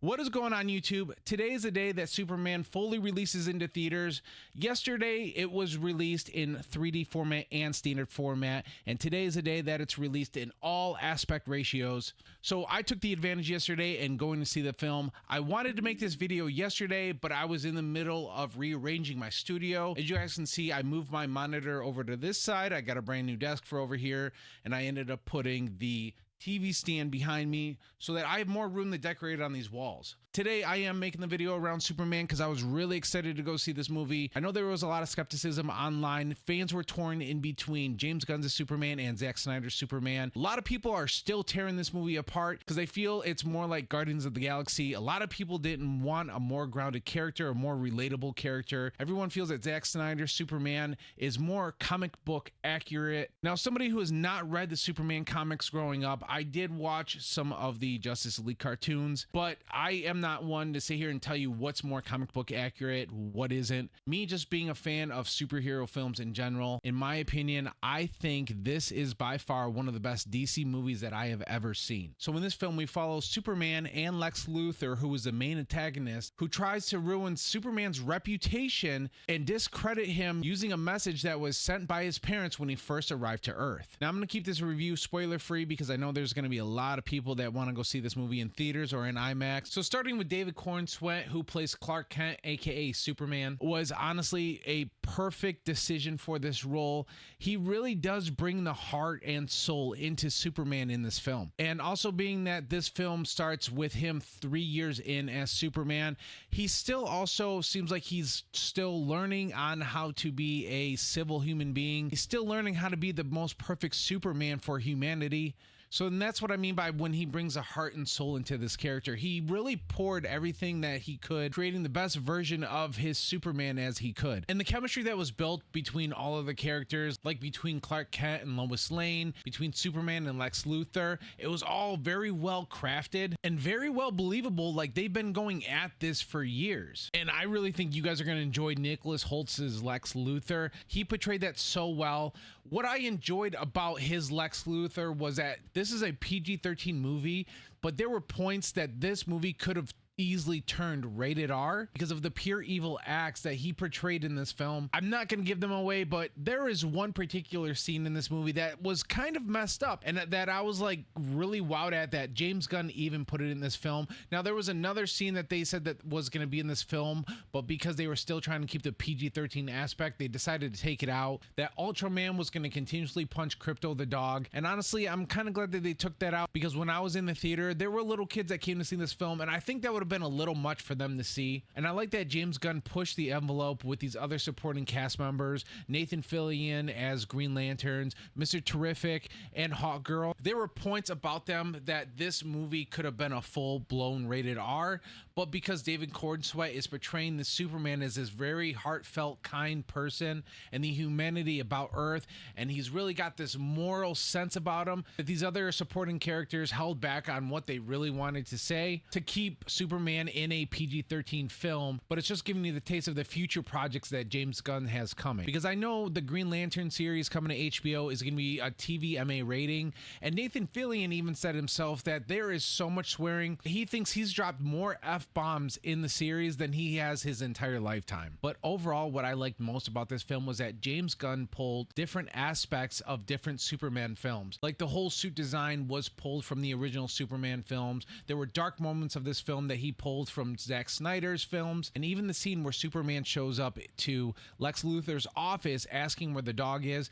What is going on, YouTube? Today is the day that Superman fully releases into theaters. Yesterday, it was released in 3D format and standard format, and today is the day that it's released in all aspect ratios. So I took the advantage yesterday and going to see the film. I wanted to make this video yesterday, but I was in the middle of rearranging my studio. As you guys can see, I moved my monitor over to this side. I got a brand new desk for over here, and I ended up putting the TV stand behind me so that I have more room to decorate on these walls. Today, I am making the video around Superman because I was really excited to go see this movie. I know there was a lot of skepticism online. Fans were torn in between James Gunn's Superman and Zack Snyder's Superman. A lot of people are still tearing this movie apart because they feel it's more like Guardians of the Galaxy. A lot of people didn't want a more grounded character, a more relatable character. Everyone feels that Zack Snyder's Superman is more comic book accurate. Now, somebody who has not read the Superman comics growing up, I did watch some of the Justice League cartoons, but I am not one to sit here and tell you what's more comic book accurate, what isn't. Me just being a fan of superhero films in general, in my opinion, I think this is by far one of the best DC movies that I have ever seen. So in this film, we follow Superman and Lex Luthor, who is the main antagonist, who tries to ruin Superman's reputation and discredit him using a message that was sent by his parents when he first arrived to Earth. Now, I'm going to keep this review spoiler free because I know there's going to be a lot of people that want to go see this movie in theaters or in IMAX. So starting with David Cornsweet, who plays Clark Kent, aka Superman, was honestly a perfect decision for this role. He really does bring the heart and soul into Superman in this film. And also being that this film starts with him 3 years in as Superman, he still also seems like he's still learning on how to be a civil human being. He's still learning how to be the most perfect Superman for humanity. So and that's what I mean by when he brings a heart and soul into this character. He really poured everything that he could, creating the best version of his Superman as he could. And the chemistry that was built between all of the characters, like between Clark Kent and Lois Lane, between Superman and Lex Luthor, it was all very well crafted and very well believable, like they've been going at this for years. And I really think you guys are going to enjoy Nicholas Holtz's Lex Luthor. He portrayed that so well. What I enjoyed about his Lex Luthor was that this is a PG-13 movie, but there were points that this movie could have easily turned rated R because of the pure evil acts that he portrayed in this film. I'm not going to give them away, but there is one particular scene in this movie that was kind of messed up and that I was like really wowed at that James Gunn even put it in this film. Now, there was another scene that they said that was going to be in this film, but because they were still trying to keep the PG-13 aspect, they decided to take it out. That Ultraman was going to continuously punch Krypto the dog. And honestly, I'm kind of glad that they took that out because when I was in the theater, there were little kids that came to see this film, and I think that would have been a little much for them to see. And I like that James Gunn pushed the envelope with these other supporting cast members, Nathan Fillion as Green Lanterns, Mr. Terrific, and Hawkgirl. There were points about them that this movie could have been a full-blown rated R, but because David Cornsweet is portraying the Superman as this very heartfelt, kind person and the humanity about Earth, and he's really got this moral sense about him, that these other supporting characters held back on what they really wanted to say to keep Superman in a PG-13 film, but it's just giving me the taste of the future projects that James Gunn has coming. Because I know the Green Lantern series coming to HBO is going to be a TVMA rating, and Nathan Fillion even said himself that there is so much swearing. He thinks he's dropped more F-bombs in the series than he has his entire lifetime. But overall, what I liked most about this film was that James Gunn pulled different aspects of different Superman films. Like the whole suit design was pulled from the original Superman films. There were dark moments of this film that he pulled from Zack Snyder's films, and even the scene where Superman shows up to Lex Luthor's office asking where the dog is.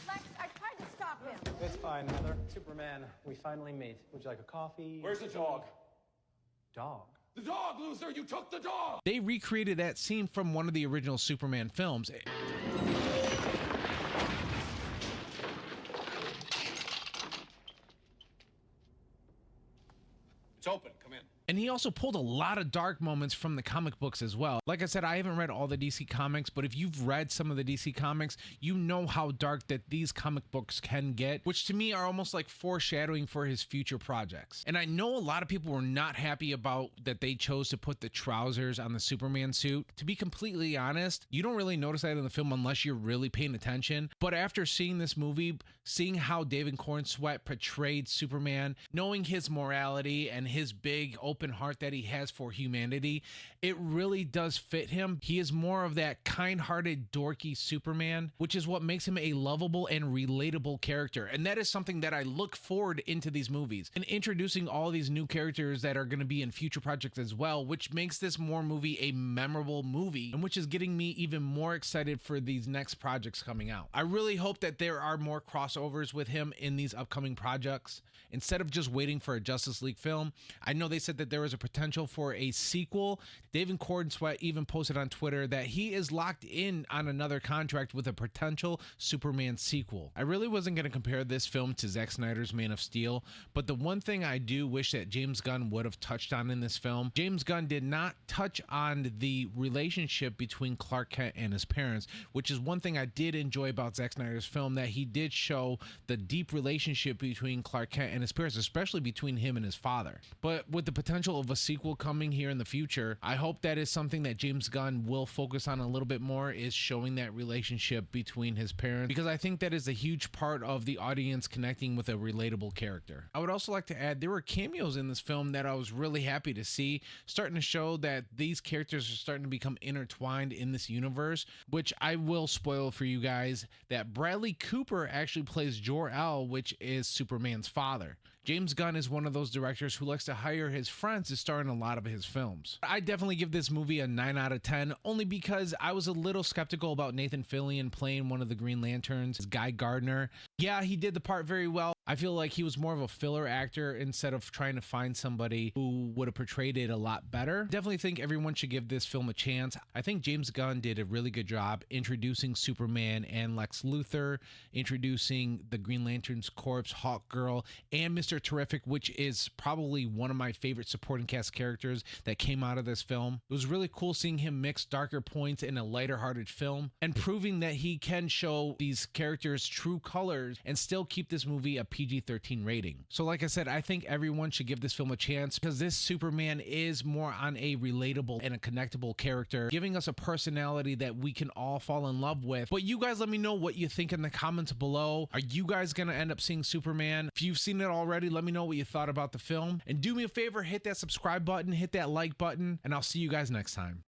Lex, I tried to stop him. It's fine, Heather. Superman, we finally meet. Would you like a coffee? Where's the dog? Dog? The dog, Luthor! You took the dog! They recreated that scene from one of the original Superman films. It's open. Come in. And he also pulled a lot of dark moments from the comic books as well. Like I said, I haven't read all the DC comics, but if you've read some of the DC comics, you know how dark that these comic books can get, which to me are almost like foreshadowing for his future projects. And I know a lot of people were not happy about that they chose to put the trousers on the Superman suit. To be completely honest, you don't really notice that in the film unless you're really paying attention. But after seeing this movie, seeing how David Cornsweet portrayed Superman, knowing his morality and his big open heart that he has for humanity, it really does fit him. He is more of that kind-hearted, dorky Superman, which is what makes him a lovable and relatable character. And that is something that I look forward into these movies and introducing all these new characters that are going to be in future projects as well, which makes this movie a memorable movie and which is getting me even more excited for these next projects coming out. I really hope that there are more crossovers with him in these upcoming projects instead of just waiting for a Justice League film. I know they said that there was a potential for a sequel. David Cornsweet even posted on Twitter that he is locked in on another contract with a potential Superman sequel. I really wasn't going to compare this film to Zack Snyder's Man of Steel, but the one thing I do wish that James Gunn would have touched on in this film, James Gunn did not touch on the relationship between Clark Kent and his parents, which is one thing I did enjoy about Zack Snyder's film, that he did show the deep relationship between Clark Kent and his parents, especially between him and his father. But with the potential of a sequel coming here in the future, I hope that is something that James Gunn will focus on a little bit more, is showing that relationship between his parents, because I think that is a huge part of the audience connecting with a relatable character. I would also like to add there were cameos in this film that I was really happy to see, starting to show that these characters are starting to become intertwined in this universe, which I will spoil for you guys that Bradley Cooper actually plays Jor-El, which is Superman's father. James Gunn is one of those directors who likes to hire his friends to star in a lot of his films. I definitely give this movie a 9 out of 10, only because I was a little skeptical about Nathan Fillion playing one of the Green Lanterns, Guy Gardner. Yeah, he did the part very well. I feel like he was more of a filler actor instead of trying to find somebody who would have portrayed it a lot better. Definitely think everyone should give this film a chance. I think James Gunn did a really good job introducing Superman and Lex Luthor, introducing the Green Lantern's Corps, Hawkgirl, and Mr. Terrific, which is probably one of my favorite supporting cast characters that came out of this film. It was really cool seeing him mix darker points in a lighter hearted film and proving that he can show these characters true colors and still keep this movie a PG-13 rating. So like I said, I think everyone should give this film a chance because this Superman is more on a relatable and a connectable character, giving us a personality that we can all fall in love with. But you guys let me know what you think in the comments below. Are you guys going to end up seeing Superman? If you've seen it already, let me know what you thought about the film. And do me a favor, hit that subscribe button, hit that like button, and I'll see you guys next time.